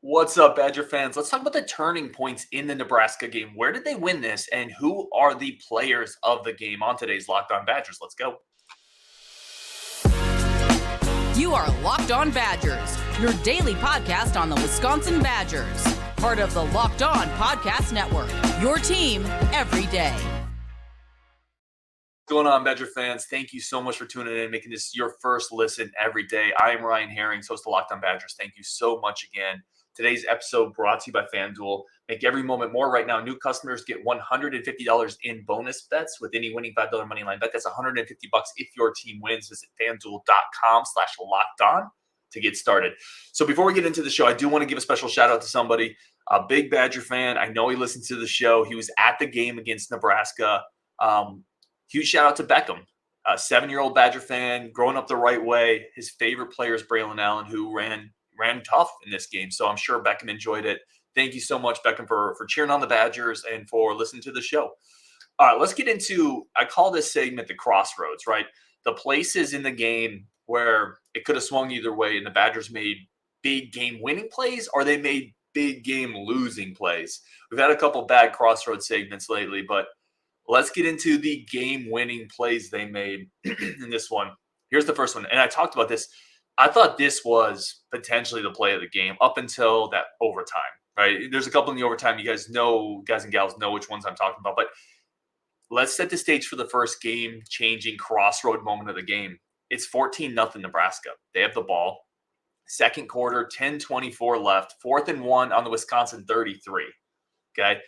What's up, Badger fans? Let's talk about the turning points in the Nebraska game. Where did they win this, and who are the players of the game on today's Locked On Badgers? Let's go. You are Locked On Badgers, your daily podcast on the Wisconsin Badgers. Part of the Locked On Podcast Network, your team every day. What's going on, Badger fans? Thank you so much for tuning in, making this your first listen every day. I am Ryan Harings, host of Locked On Badgers. Thank you so much again. Today's episode brought to you by FanDuel. Make every moment more right now. New customers get $150 in bonus bets with any winning $5 moneyline bet. That's $150 if your team wins. Visit FanDuel.com/lockedon to get started. So before we get into the show, I do want to give a special shout out to somebody, a big Badger fan. I know he listens to the show. He was at the game against Nebraska. Huge shout out to Beckham, a 7-year-old Badger fan, growing up the right way. His favorite player is Braelon Allen, who ran tough in this game. So I'm sure Beckham enjoyed it. Thank you so much, Beckham, for cheering on the Badgers and for listening to the show. All right, let's get into, I call this segment the crossroads, right? The places in the game where it could have swung either way and the Badgers made big game winning plays or they made big game losing plays. We've had a couple bad crossroads segments lately, but let's get into the game winning plays they made in this one. Here's the first one. And I talked about this. I thought this was potentially the play of the game up until that overtime, right? There's a couple in the overtime. You guys and gals know which ones I'm talking about. But let's set the stage for the first game-changing crossroad moment of the game. It's 14-0 Nebraska. They have the ball. Second quarter, 10:24 left. 4th and 1 on the Wisconsin 33. Okay?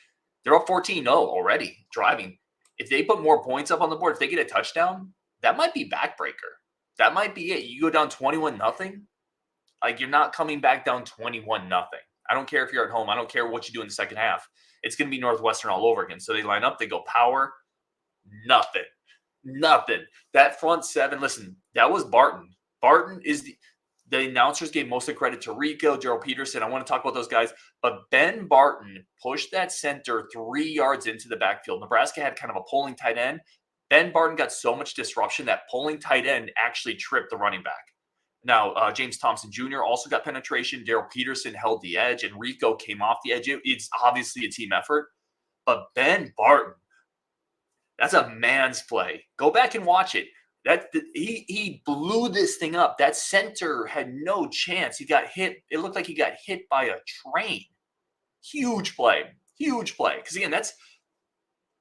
They're up 14-0 already, driving. If they put more points up on the board, if they get a touchdown, that might be backbreaker. That might be it. You go down 21-0. Like, you're not coming back down 21-0. I don't care if you're at home. I don't care what you do in the second half. It's going to be Northwestern all over again. So they line up. They go power. Nothing. That front seven, listen, that was Barton. Barton is the announcers gave most of the credit to Rico, Gerald Peterson. I want to talk about those guys. But Ben Barton pushed that center 3 yards into the backfield. Nebraska had kind of a pulling tight end. Ben Barton got so much disruption that pulling tight end actually tripped the running back. Now, James Thompson Jr. also got penetration. Daryl Peterson held the edge, and Rico came off the edge. It's obviously a team effort. But Ben Barton, that's a man's play. Go back and watch it. He blew this thing up. That center had no chance. He got hit. It looked like he got hit by a train. Huge play. Because, again, that's –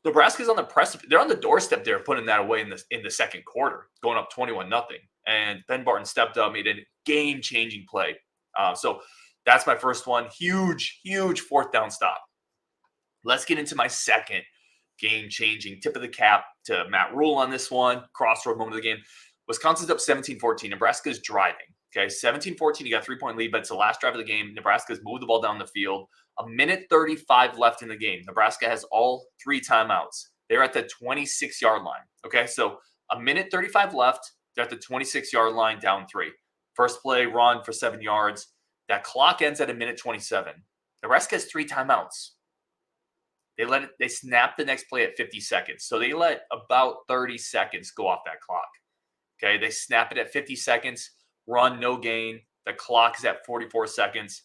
Nebraska's on the precipice. They're on the doorstep there, putting that away in the second quarter, going up 21-0. And Ben Barton stepped up, made a game-changing play. So that's my first one. Huge 4th down stop. Let's get into my second game-changing tip of the cap to Matt Rule on this one. Crossroad moment of the game. Wisconsin's up 17-14. Nebraska's driving. Okay, 17-14. You got a 3-point lead, but it's the last drive of the game. Nebraska's moved the ball down the field. 1:35 left in the game. Nebraska has all 3 timeouts. They're at the 26-yard line. Okay, so 1:35 left. They're at the 26-yard line, down 3. First play, run for 7 yards. That clock ends at 1:27. Nebraska has 3 timeouts. They snap the next play at 50 seconds. So they let about 30 seconds go off that clock. Okay, they snap it at 50 seconds, run, no gain. The clock is at 44 seconds.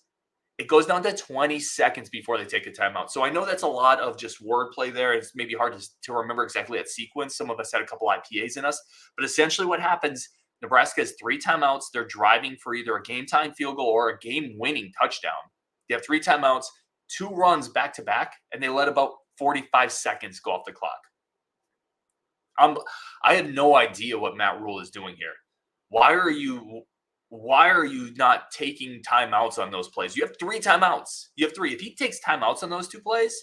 It goes down to 20 seconds before they take a timeout. So I know that's a lot of just wordplay there. It's maybe hard to remember exactly that sequence. Some of us had a couple IPAs in us. But essentially what happens, Nebraska has 3 timeouts. They're driving for either a game-time field goal or a game-winning touchdown. They have 3 timeouts, 2 runs back-to-back, and they let about 45 seconds go off the clock. I have no idea what Matt Rule is doing here. Why are you not taking timeouts on those plays? You have 3 timeouts. You have 3. If he takes timeouts on those 2 plays,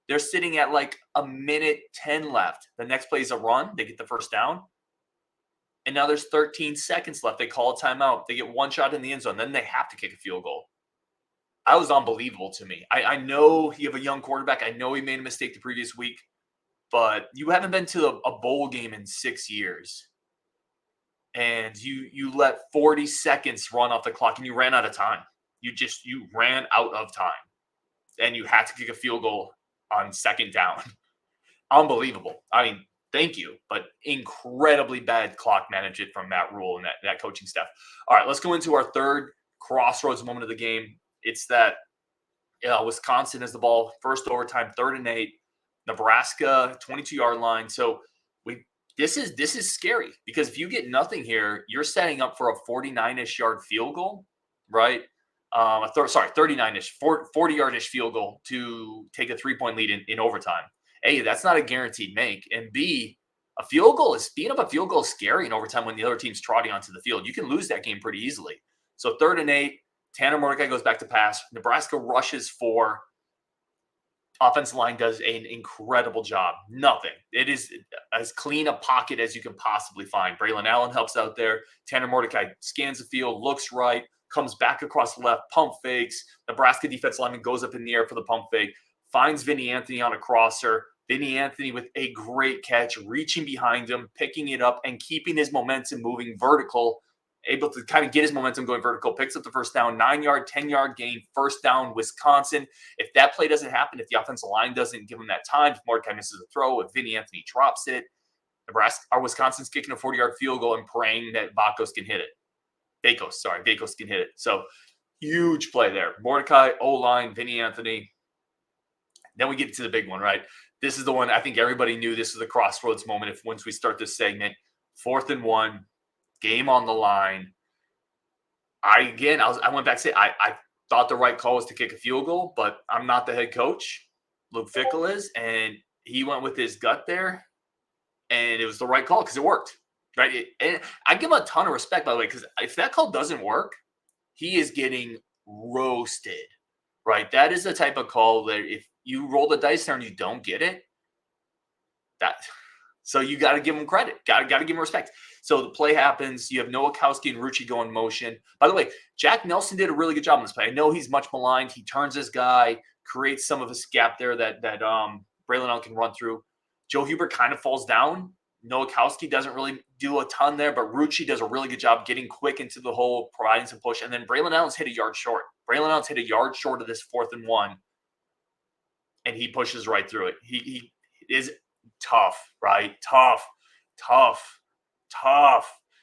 they're sitting at like 1:10 left. The next play is a run. They get the first down. And now there's 13 seconds left. They call a timeout. They get 1 shot in the end zone. Then they have to kick a field goal. That was unbelievable to me. I know you have a young quarterback. I know he made a mistake the previous week. But you haven't been to a bowl game in 6 years. And you let 40 seconds run off the clock, and you ran out of time. You ran out of time. And you had to kick a field goal on second down. Unbelievable. I mean, thank you, but incredibly bad clock management from Matt Rule and that coaching staff. All right, let's go into our third crossroads moment of the game. It's that Wisconsin has the ball, first overtime, 3rd and 8, Nebraska 22-yard line. So this is scary because if you get nothing here, you're setting up for a 49-ish yard field goal, right? 39-ish, 40-yard-ish field goal to take a 3-point lead in overtime. A, that's not a guaranteed make, and B, being up a field goal is scary in overtime when the other team's trotting onto the field. You can lose that game pretty easily. So 3rd and 8, Tanner Mordecai goes back to pass. Nebraska rushes 4. Offensive line does an incredible job. Nothing. It is as clean a pocket as you can possibly find. Braelon Allen helps out there. Tanner Mordecai scans the field, looks right, comes back across the left, pump fakes. Nebraska defense lineman goes up in the air for the pump fake, finds Vinny Anthony on a crosser. Vinny Anthony with a great catch, reaching behind him, picking it up, and keeping his momentum moving vertical, able to kind of get his momentum going vertical, picks up the first down, 9-yard, 10-yard gain, first down, Wisconsin. If that play doesn't happen, if the offensive line doesn't give him that time, if Mordecai misses a throw, if Vinny Anthony drops it, Wisconsin's kicking a 40-yard field goal and praying that Vakos can hit it. Vakos can hit it. So huge play there. Mordecai, O-line, Vinny Anthony. Then we get to the big one, right? This is the one I think everybody knew this was a crossroads moment once we start this segment. 4th and 1, game on the line. I went back to say I thought the right call was to kick a field goal, but I'm not the head coach. Luke Fickell is, and he went with his gut there, and it was the right call because it worked, right? And I give him a ton of respect, by the way, because if that call doesn't work, he is getting roasted, right? That is the type of call that if you roll the dice there and you don't get it, so you got to give him credit. Got to give him respect. So the play happens. You have Nowakowski and Rucci go in motion. By the way, Jack Nelson did a really good job on this play. I know he's much maligned. He turns his guy, creates some of a gap there that Braelon Allen can run through. Joe Hubert kind of falls down. Nowakowski doesn't really do a ton there, but Rucci does a really good job getting quick into the hole, providing some push. And then Braelon Allen's hit a yard short. Braelon Allen's hit a yard short of this 4th and 1, and he pushes right through it. He is tough, right? Tough.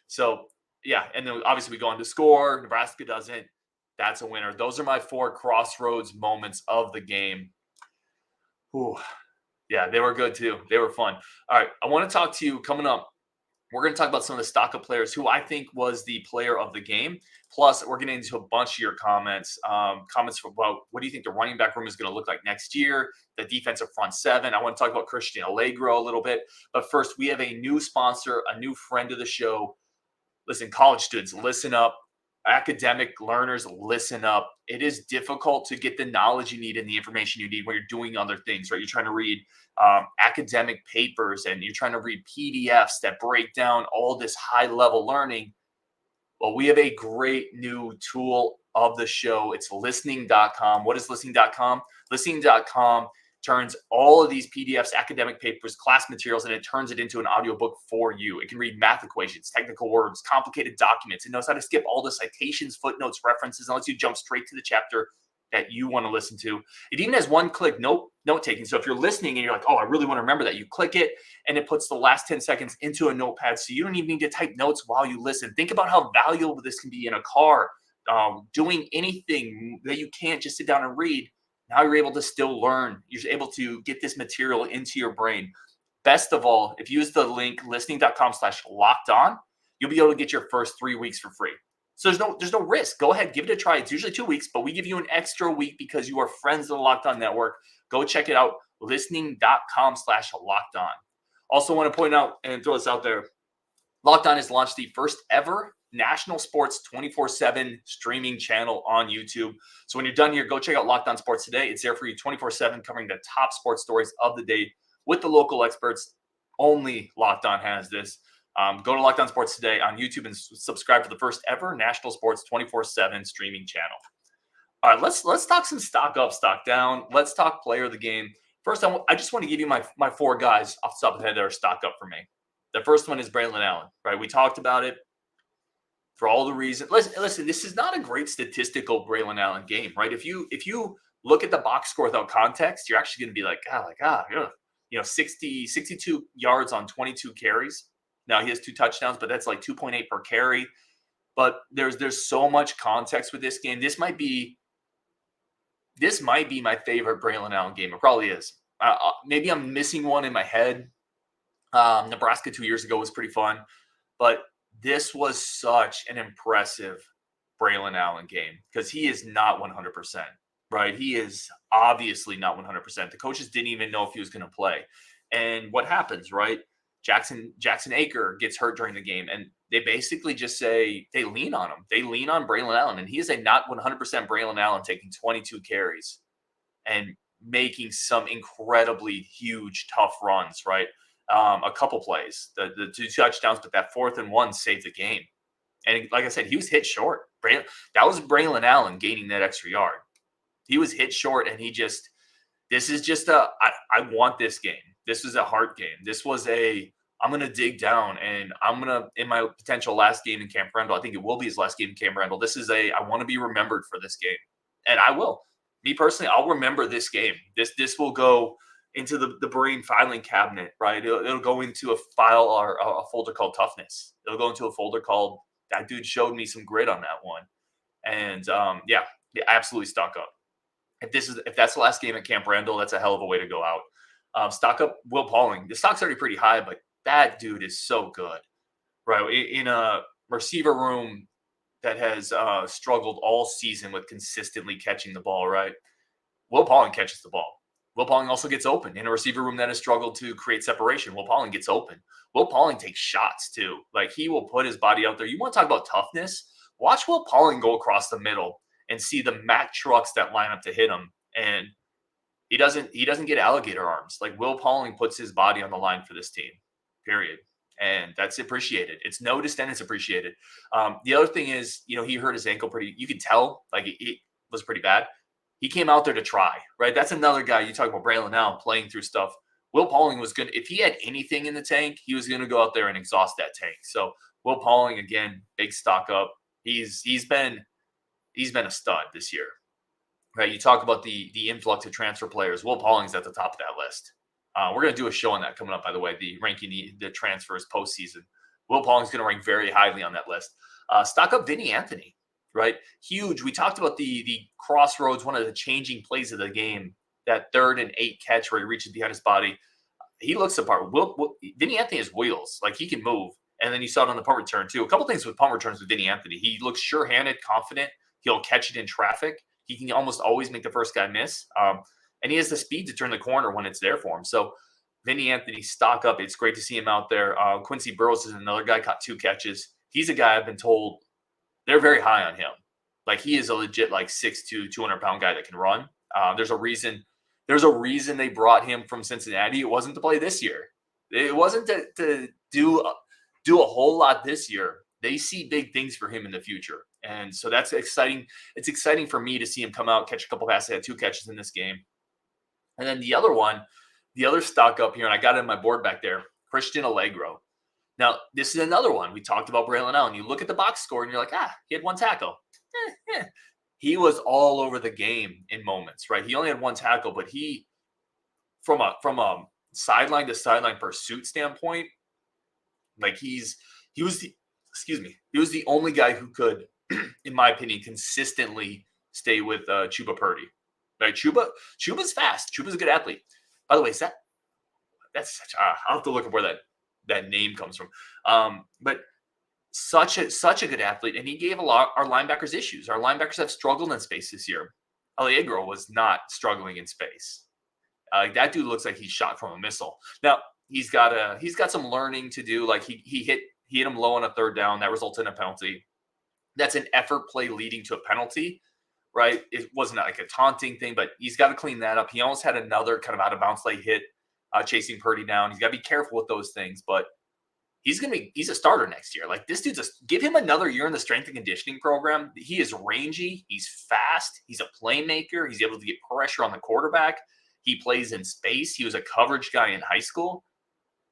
So, yeah, and then obviously we go on to score. Nebraska doesn't. That's a winner. Those are my 4 crossroads moments of the game. Ooh. Yeah, they were good too. They were fun. All right, I want to talk to you coming up. We're going to talk about some of the stock-up players who I think was the player of the game. Plus, we're getting into a bunch of your comments. Comments about what do you think the running back room is going to look like next year, the defensive front 7. I want to talk about Christian Allegro a little bit. But first, we have a new sponsor, a new friend of the show. Listen, college students, listen up. Academic learners, listen up. It is difficult to get the knowledge you need and the information you need when you're doing other things, right? You're trying to read academic papers and you're trying to read PDFs that break down all this high-level learning. Well, we have a great new tool of the show. It's listening.com. What is listening.com? Listening.com turns all of these PDFs, academic papers, class materials, and it turns it into an audiobook for you. It can read math equations, technical words, complicated documents. It knows how to skip all the citations, footnotes, references, and lets you jump straight to the chapter that you want to listen to. It even has one-click note-taking. So if you're listening and you're like, oh, I really want to remember that, you click it, and it puts the last 10 seconds into a notepad, so you don't even need to type notes while you listen. Think about how valuable this can be in a car, doing anything that you can't just sit down and read. Now you're able to still learn. You're able to get this material into your brain. Best of all, if you use the link listening.com/lockedon, you'll be able to get your first 3 weeks for free. So there's no risk. Go ahead, give it a try. It's usually 2 weeks, but we give you an extra week because you are friends of the Locked On Network. Go check it out, listening.com/lockedon. Also want to point out and throw this out there, Locked On has launched the first ever national sports 24/7 streaming channel on YouTube. So when you're done here, go check out Locked On Sports Today. It's there for you 24/7, covering the top sports stories of the day with the local experts. Only Locked On has this. Go to Locked On Sports Today on YouTube and subscribe to the first ever national sports 24/7 streaming channel. All right, let's talk some stock up, stock down. Let's talk player of the game. First, I just want to give you my 4 guys off the top of the head that are stock up for me. The first one is Braelon Allen, right? We talked about it. For all the reasons, listen, this is not a great statistical Braelon Allen game, right? If you look at the box score without context, you're actually going to be like, 62 yards on 22 carries. Now he has 2 touchdowns, but that's like 2.8 per carry. But there's so much context with this game. This might be this might be my favorite Braelon Allen game. It probably is. Maybe I'm missing one in my head. Nebraska 2 years ago was pretty fun, but this was such an impressive Braelon Allen game because he is not 100%, right? He is obviously not 100%. The coaches didn't even know if he was going to play. And what happens, right? Jackson Aker gets hurt during the game, and they basically just say they lean on him. They lean on Braelon Allen, and he is a not 100% Braelon Allen taking 22 carries and making some incredibly huge, tough runs, right? A couple plays, the 2 touchdowns, but that 4th and 1 saved the game. And like I said, he was hit short. That was Braelon Allen gaining that extra yard. He was hit short, and this is just I want this game. This was a heart game. This was I'm going to dig down, and I'm going to, in my potential last game in Camp Randall, I think it will be his last game in Camp Randall. This is I want to be remembered for this game. And I will. Me personally, I'll remember this game. This will go into the brain filing cabinet, right? It'll go into a file or a folder called toughness. It'll go into a folder called that dude showed me some grit on that one. And yeah, absolutely stock up. If that's the last game at Camp Randall, that's a hell of a way to go out. Stock up Will Pauling. The stock's already pretty high, but that dude is so good, right? In a receiver room that has struggled all season with consistently catching the ball, right? Will Pauling catches the ball. Will Pauling also gets open in a receiver room that has struggled to create separation. Will Pauling gets open. Will Pauling takes shots too. Like, he will put his body out there. You want to talk about toughness? Watch Will Pauling go across the middle and see the Mack trucks that line up to hit him. And he doesn't get alligator arms. Like, Will Pauling puts his body on the line for this team, period. And that's appreciated. It's noticed and it's appreciated. The other thing is, he hurt his ankle you could tell, like, it was pretty bad. He came out there to try, right? That's another guy. You talk about Braelon Allen playing through stuff. Will Pauling was good. If he had anything in the tank, he was going to go out there and exhaust that tank. So Will Pauling, again, big stock up. He's been a stud this year, right? You talk about the influx of transfer players. Will Pauling's at the top of that list. We're going to do a show on that coming up, by the way, the ranking the transfers postseason. Will Pauling's going to rank very highly on that list. Stock up Vinny Anthony, right? Huge. We talked about the crossroads, one of the changing plays of the game, that 3rd and 8 catch where he reaches behind his body. He looks apart. Vinny Anthony has wheels. Like, he can move. And then you saw it on the punt return, too. A couple things with punt returns with Vinny Anthony. He looks sure-handed, confident. He'll catch it in traffic. He can almost always make the first guy miss. And he has the speed to turn the corner when it's there for him. So Vinny Anthony, stock up. It's great to see him out there. Quincy Burrows is another guy, caught 2 catches. He's a guy I've been told they're very high on him. Like, he is a legit, like, 6'2", 200-pound guy that can run. There's a reason they brought him from Cincinnati. It wasn't to play this year. It wasn't to do a whole lot this year. They see big things for him in the future. And so that's exciting. It's exciting for me to see him come out, catch a couple passes. He had 2 catches in this game. And then the other stock up here, and I got it in my board back there, Christian Allegro. Now, this is another one. We talked about Braelon Allen. You look at the box score, and you're like, he had 1 tackle. He was all over the game in moments, right? He only had 1 tackle, but he, from a sideline to sideline pursuit standpoint, like, he was the only guy who could, in my opinion, consistently stay with Chuba Purdy. Right? Chuba's fast. Chuba's a good athlete. By the way, that's such I'll have to look at where that name comes from. But such a good athlete, and he gave our linebackers issues. Our linebackers have struggled in space this year. Allegro was not struggling in space. That dude looks like he's shot from a missile. Now, he's got some learning to do. Like, he hit him low on a 3rd down. That resulted in a penalty. That's an effort play leading to a penalty, right? It wasn't like a taunting thing, but he's got to clean that up. He almost had another kind of out of bounds late hit, chasing Purdy down. He's got to be careful with those things, but he's a starter next year. Like, this dude's give him another year in the strength and conditioning program. He is rangy. He's fast. He's a playmaker. He's able to get pressure on the quarterback. He plays in space. He was a coverage guy in high school.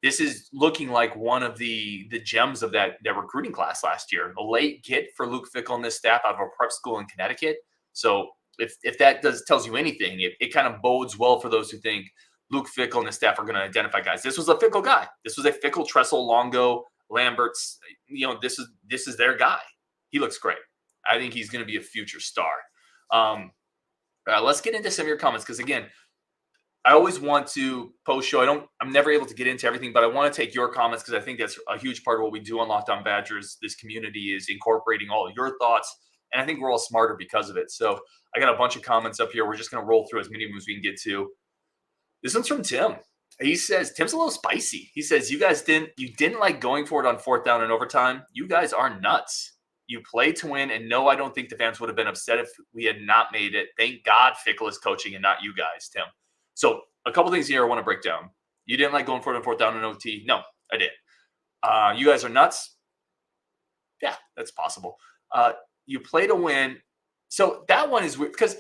This is looking like one of the gems of that recruiting class last year. A late get for Luke Fickell and this staff out of a prep school in Connecticut. So if that tells you anything, it kind of bodes well for those who think Luke Fickell and his staff are going to identify guys. This was a Fickell guy. This was a Fickell, Tressel, Longo, Lamberts. This is their guy. He looks great. I think he's going to be a future star. Let's get into some of your comments because, again, I always want to post show. I'm never able to get into everything, but I want to take your comments because I think that's a huge part of what we do on Locked On Badgers. This community is incorporating all of your thoughts, and I think we're all smarter because of it. So I got a bunch of comments up here. We're just going to roll through as many of them as we can get to. This one's from Tim. He says, Tim's a little spicy. He says, you didn't like going for it on 4th down and overtime. You guys are nuts. You play to win, and no, I don't think the fans would have been upset if we had not made it. Thank God Fickle is coaching and not you guys, Tim. So a couple things here I want to break down. You didn't like going for it on 4th down and OT. No, I did. You guys are nuts. Yeah, that's possible. You play to win. So that one is weird because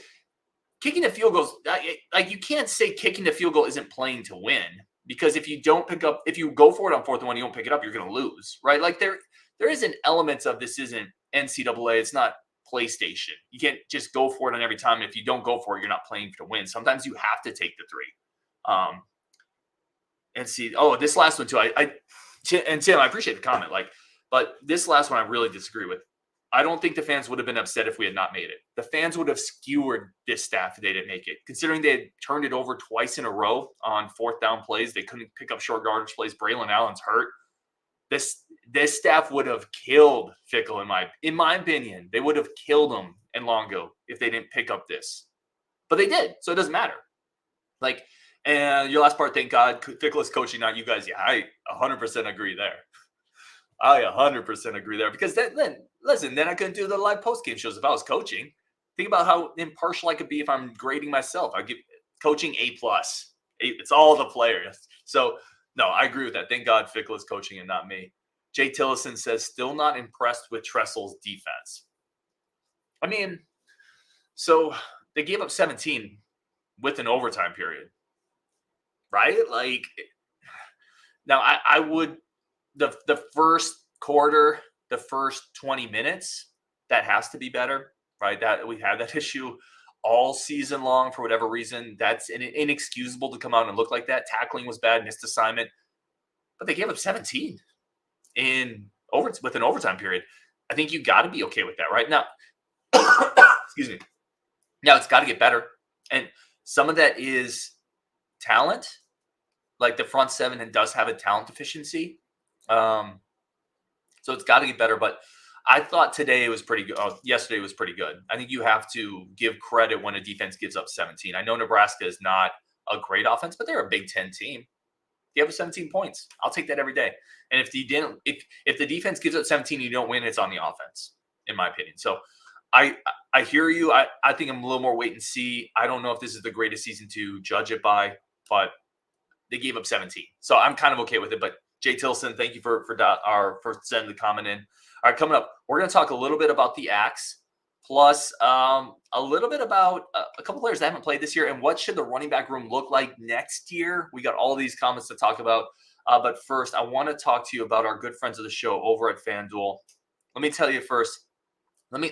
kicking the field goals, like you can't say kicking the field goal isn't playing to win because if you go for it on 4th and 1, you don't pick it up, you're going to lose, right? Like there is an element of this isn't NCAA. It's not PlayStation. You can't just go for it on every time. If you don't go for it, you're not playing to win. Sometimes you have to take the 3. And see, this last one too. And Tim, I appreciate the comment. But this last one I really disagree with. I don't think the fans would have been upset if we had not made it. The fans would have skewered this staff if they didn't make it. Considering they had turned it over twice in a row on 4th down plays, they couldn't pick up short yardage plays. Braelon Allen's hurt. This staff would have killed Fickle, in my opinion. They would have killed him and Longo if they didn't pick up this. But they did, so it doesn't matter. And your last part, thank God, Fickle is coaching, not you guys. Yeah, I 100% agree there. I 100% agree there because then I couldn't do the live post-game shows if I was coaching. Think about how impartial I could be if I'm grading myself. I give coaching A+. It's all the players. So, no, I agree with that. Thank God Fickle is coaching and not me. Jay Tillison says, still not impressed with Tressel's defense. I mean, so they gave up 17 with an overtime period, right? Like, now I would, the first quarter, the first 20 minutes, that has to be better, right? That we had that issue all season long for whatever reason. That's inexcusable to come out and look like that. Tackling was bad, missed assignment, but they gave up 17 with an overtime period. I think you got to be okay with that, right? Now, excuse me. Now it's got to get better, and some of that is talent. Like the front seven, and does have a talent deficiency. So it's got to get better. But I thought today was pretty good. Yesterday was pretty good. I think you have to give credit when a defense gives up 17. I know Nebraska is not a great offense, but they're a Big Ten team. You have 17 points. I'll take that every day. And if the defense gives up 17, you don't win, it's on the offense, in my opinion. So I hear you. I think I'm a little more wait and see. I don't know if this is the greatest season to judge it by, but they gave up 17. So I'm kind of okay with it. But Jay Tilson, thank you for sending the comment in. All right, coming up, we're going to talk a little bit about the Axe, plus a little bit about a couple players that haven't played this year and what should the running back room look like next year. We got all these comments to talk about. But first, I want to talk to you about our good friends of the show over at FanDuel. Let me tell you first. Let me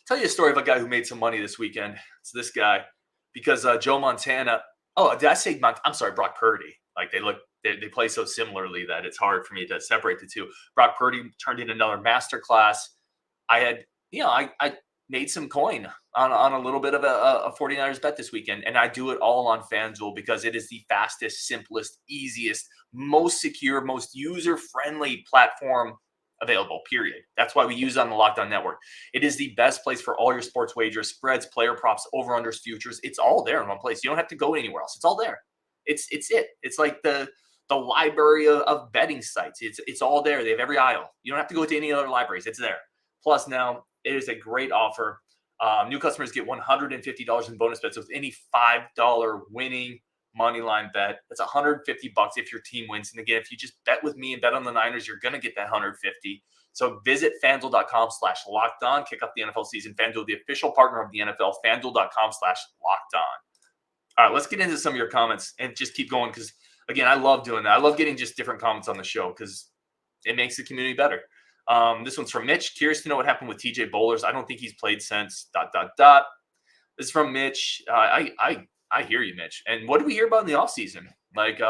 tell you a story of a guy who made some money this weekend. It's this guy because Joe Montana. Oh, did I say I'm sorry, Brock Purdy. Like they play so similarly that it's hard for me to separate the two. Brock Purdy turned in another masterclass. I made some coin on a little bit of a 49ers bet this weekend, and I do it all on FanDuel because it is the fastest, simplest, easiest, most secure, most user-friendly platform available, period. That's why we use it on the Locked On Network. It is the best place for all your sports wagers, spreads, player props, over-unders, futures. It's all there in one place. You don't have to go anywhere else. It's all there. It's it. It's like the library of betting sites. It's all there. They have every aisle. You don't have to go to any other libraries. It's there. Plus, now it is a great offer. New customers get $150 in bonus bets with any $5 winning money line bet. That's $150 if your team wins. And again, if you just bet with me and bet on the Niners, you're going to get that $150. So visit FanDuel.com/lockedon. Kick off the NFL season. FanDuel, the official partner of the NFL. FanDuel.com/lockedon. All right, let's get into some of your comments and just keep going because, again, I love doing that. I love getting just different comments on the show because it makes the community better. This one's from Mitch. Curious to know what happened with TJ Bowlers. I don't think he's played since ... This is from Mitch. I hear you, Mitch. And what do we hear about in the offseason? Like,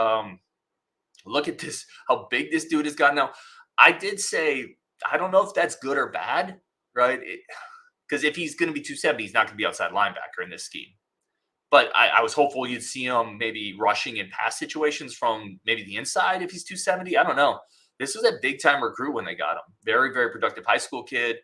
look at this, how big this dude has gotten now. I did say, I don't know if that's good or bad, right? Because if he's going to be 270, he's not going to be outside linebacker in this scheme. But I was hopeful you'd see him maybe rushing in pass situations from maybe the inside if he's 270. I don't know. This was a big-time recruit when they got him. Very, very productive high school kid.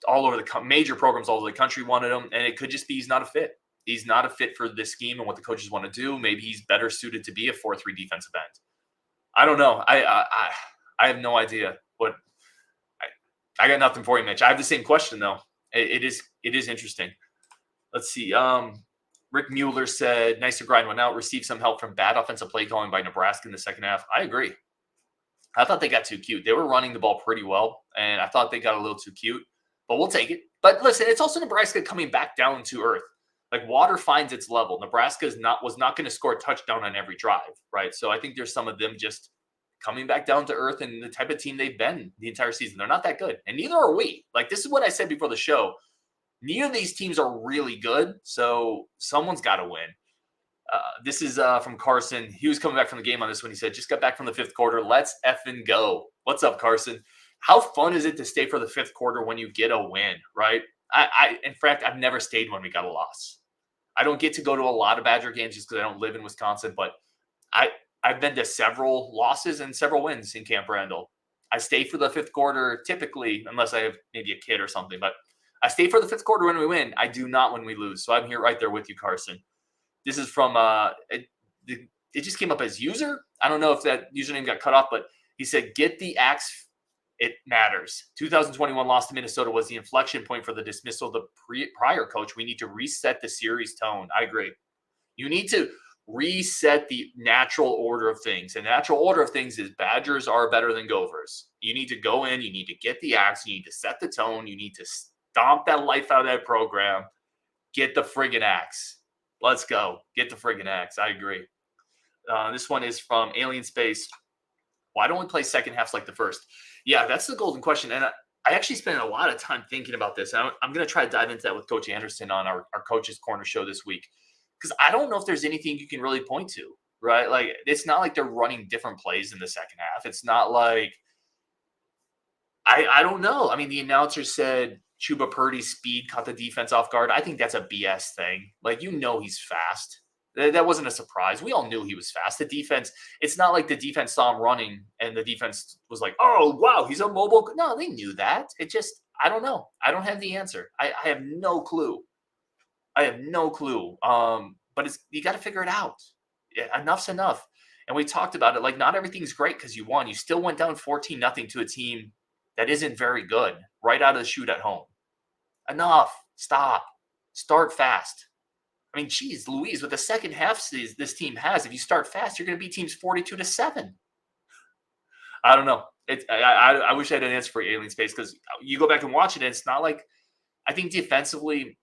All over the major programs all over the country wanted him, and it could just be he's not a fit. He's not a fit for this scheme and what the coaches want to do. Maybe he's better suited to be a 4-3 defensive end. I don't know. I have no idea what. I got nothing for you, Mitch. I have the same question though. It is interesting. Let's see. Rick Mueller said, "Nice to grind one out. Receive some help from bad offensive play calling by Nebraska in the second half." I agree. I thought they got too cute. They were running the ball pretty well, and I thought they got a little too cute. But we'll take it. But listen, it's also Nebraska coming back down to earth. Like water finds its level. Nebraska was not going to score a touchdown on every drive, right? So I think there's some of them just coming back down to earth and the type of team they've been the entire season. They're not that good, and neither are we. Like this is what I said before the show. Neither of these teams are really good, so someone's got to win. This is from Carson. He was coming back from the game on this one. He said, "Just got back from the fifth quarter. Let's effing go." What's up, Carson? How fun is it to stay for the fifth quarter when you get a win, right? In fact, I've never stayed when we got a loss. I don't get to go to a lot of Badger games just because I don't live in Wisconsin, but I've been to several losses and several wins in Camp Randall. I stay for the fifth quarter typically, unless I have maybe a kid or something, but I stay for the fifth quarter when we win. I do not when we lose. So I'm here right there with you, Carson. This is from it just came up as user. I don't know if that username got cut off, but he said, "Get the axe. It matters. 2021 loss to Minnesota was the inflection point for the dismissal of the prior coach. We need to reset the series tone." I agree. You need to reset the natural order of things. And the natural order of things is Badgers are better than Gophers. You need to go in. You need to get the axe. You need to set the tone. You need to stomp that life out of that program. Get the friggin' axe. Let's go. Get the friggin' axe. I agree. This one is from Alien Space. Why don't we play second halves like the first? Yeah, that's the golden question. And I actually spent a lot of time thinking about this. I'm going to try to dive into that with Coach Anderson on our Coach's Corner show this week. Because I don't know if there's anything you can really point to, right? Like, it's not like they're running different plays in the second half. It's not like I don't know. I mean, the announcer said Chuba Purdy's speed caught the defense off guard. I think that's a BS thing. Like, he's fast. That wasn't a surprise. We all knew he was fast. The defense, it's not like the defense saw him running and the defense was like, "Oh, wow, he's a mobile." No, they knew that. It just, I don't know. I don't have the answer. I have no clue. But you got to figure it out. Enough's enough. And we talked about it. Like, not everything's great because you won. You still went down 14-0 to a team that isn't very good right out of the chute at home. Enough. Stop. Start fast. I mean, geez, Louise, with the second half this team has, if you start fast, you're going to beat teams 42-7. I don't know. I wish I had an answer for Alien Space because you go back and watch it, and it's not like – I think defensively,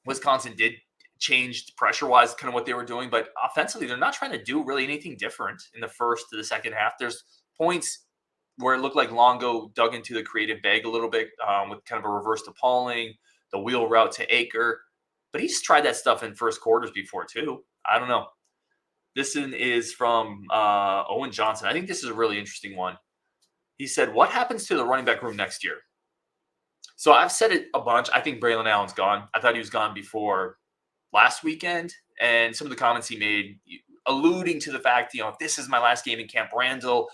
Wisconsin did change pressure-wise kind of what they were doing, but offensively, they're not trying to do really anything different in the first to the second half. There's points where it looked like Longo dug into the creative bag a little bit with kind of a reverse to Pauling, the wheel route to Aker. But he's tried that stuff in first quarters before, too. I don't know. This one is from Owen Johnson. I think this is a really interesting one. He said, "What happens to the running back room next year?" So I've said it a bunch. I think Braelon Allen's gone. I thought he was gone before last weekend. And some of the comments he made alluding to the fact, if this is my last game in Camp Randall,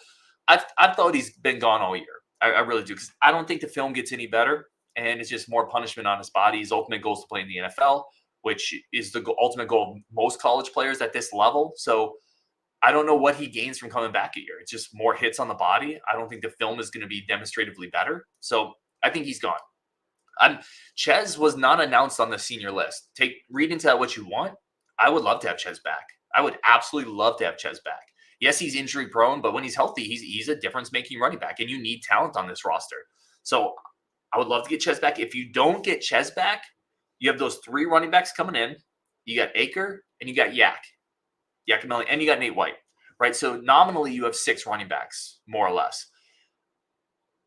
I've thought he's been gone all year. I really do. Because I don't think the film gets any better. And it's just more punishment on his body. His ultimate goal is to play in the NFL, which is the ultimate goal of most college players at this level. So I don't know what he gains from coming back a year. It's just more hits on the body. I don't think the film is going to be demonstratively better. So I think he's gone. Ches was not announced on the senior list. Read into that what you want. I would love to have Ches back. I would absolutely love to have Ches back. Yes, he's injury prone, but when he's healthy, he's a difference-making running back, and you need talent on this roster. So I would love to get Ches back. If you don't get Ches back, you have those three running backs coming in. You got Aker, and you got Yakimelli, and you got Nate White, right? So nominally, you have 6 running backs, more or less.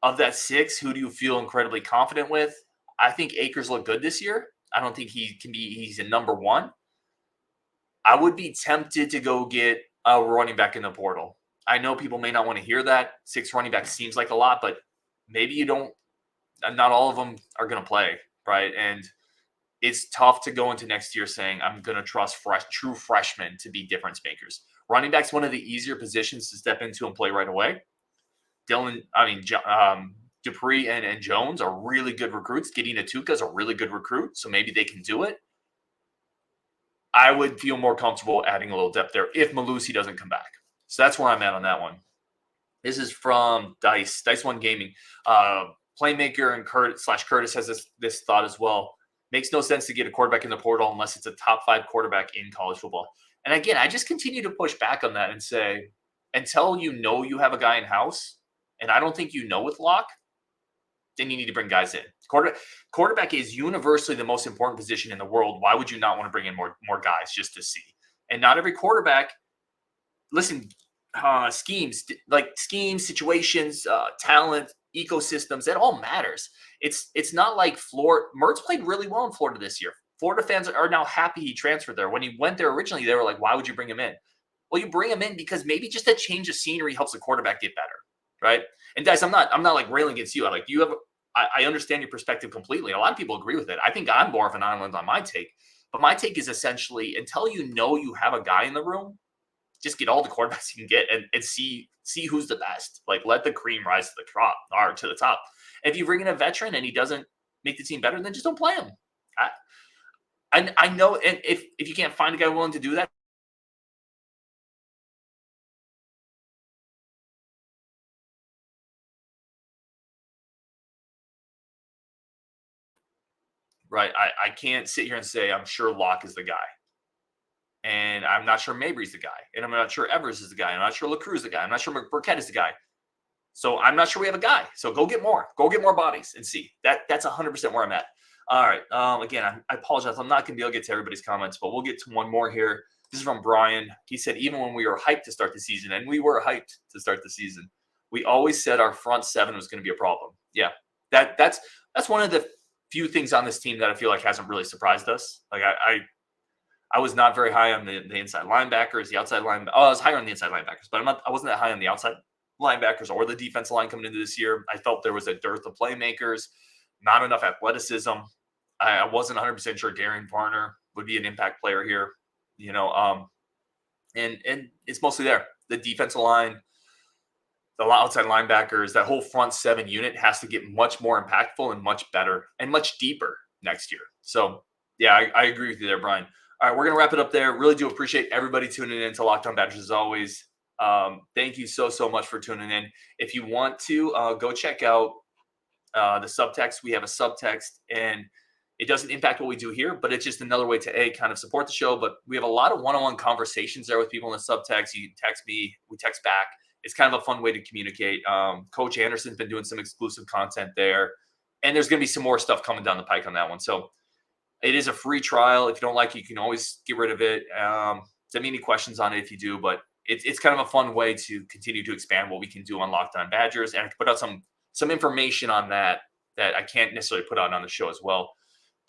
Of that 6, who do you feel incredibly confident with? I think Akers looked good this year. I don't think he's a number 1. I would be tempted to go get a running back in the portal. I know people may not want to hear that. 6 running backs seems like a lot, but maybe you don't. Not all of them are going to play, right? And it's tough to go into next year saying I'm going to trust true freshmen to be difference makers. Running back's one of the easier positions to step into and play right away. Dupree and Jones are really good recruits. Gideon Atuka is a really good recruit, so maybe they can do it. I would feel more comfortable adding a little depth there if Malusi doesn't come back. So that's where I'm at on that one. This is from Dice One Gaming. Playmaker and Curtis has this thought as well. Makes no sense to get a quarterback in the portal unless it's a top 5 quarterback in college football. And again, I just continue to push back on that and say, until you know you have a guy in house, and I don't think you know with Locke, then you need to bring guys in. Quarterback is universally the most important position in the world. Why would you not want to bring in more guys just to see? And not every quarterback, listen, schemes, situations, talent, ecosystems, it all matters. It's not like Florida. Mertz played really well in Florida this year. Florida fans are now happy he transferred there. When he went there originally, they were like, why would you bring him in? Well, you bring him in because maybe just a change of scenery helps the quarterback get better, right? And guys, I'm not like railing against you. I understand your perspective completely. A lot of people agree with it. I think I'm more of an island on my take, but my take is essentially until you know you have a guy in the room, just get all the quarterbacks you can get and see who's the best. Like let the cream rise to the top. And if you bring in a veteran and he doesn't make the team better, then just don't play him. I know, and if you can't find a guy willing to do that, right? I can't sit here and say I'm sure Locke is the guy. And I'm not sure Mabry's the guy. And I'm not sure Evers is the guy. I'm not sure LaCruz is the guy. I'm not sure Burkett is the guy. So I'm not sure we have a guy. So go get more. Go get more bodies and see. That's 100% where I'm at. All right. Again, I apologize. I'm not going to be able to get to everybody's comments, but we'll get to one more here. This is from Brian. He said, even when we were hyped to start the season, and we were hyped to start the season, we always said our front seven was going to be a problem. Yeah, that's one of the few things on this team that I feel like hasn't really surprised us. Like I was not very high on the inside linebackers, the outside linebackers. Oh, I was higher on the inside linebackers, but I wasn't that high on the outside linebackers or the defensive line coming into this year. I felt there was a dearth of playmakers, not enough athleticism. I wasn't 100% sure Darian Varner would be an impact player here, and it's mostly there. The defensive line, the outside linebackers, that whole front seven unit has to get much more impactful and much better and much deeper next year. So, yeah, I agree with you there, Brian. All right, we're going to wrap it up there. Really do appreciate everybody tuning in to Locked On Badgers as always. Thank you so much for tuning in. If you want to, go check out the subtext. We have a subtext, and it doesn't impact what we do here, but it's just another way to kind of support the show. But we have a lot of one-on-one conversations there with people in the subtext. You can text me, we text back. It's kind of a fun way to communicate. Coach Anderson's been doing some exclusive content there, and there's going to be some more stuff coming down the pike on that one. So it is a free trial. If you don't like it, you can always get rid of it. Send me any questions on it if you do, but it's kind of a fun way to continue to expand what we can do on Locked On Badgers, and I can put out some information on that I can't necessarily put out on the show as well.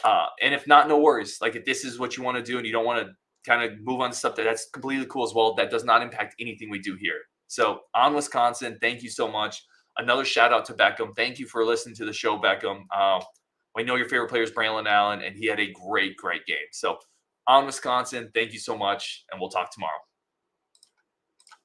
And if not, no worries. Like if this is what you want to do and you don't want to kind of move on to stuff that's completely cool as well, that does not impact anything we do here. So on Wisconsin, thank you so much. Another shout out to Beckham. Thank you for listening to the show, Beckham. We know your favorite player is Braelon Allen, and he had a great game. So on Wisconsin, thank you so much, and we'll talk tomorrow.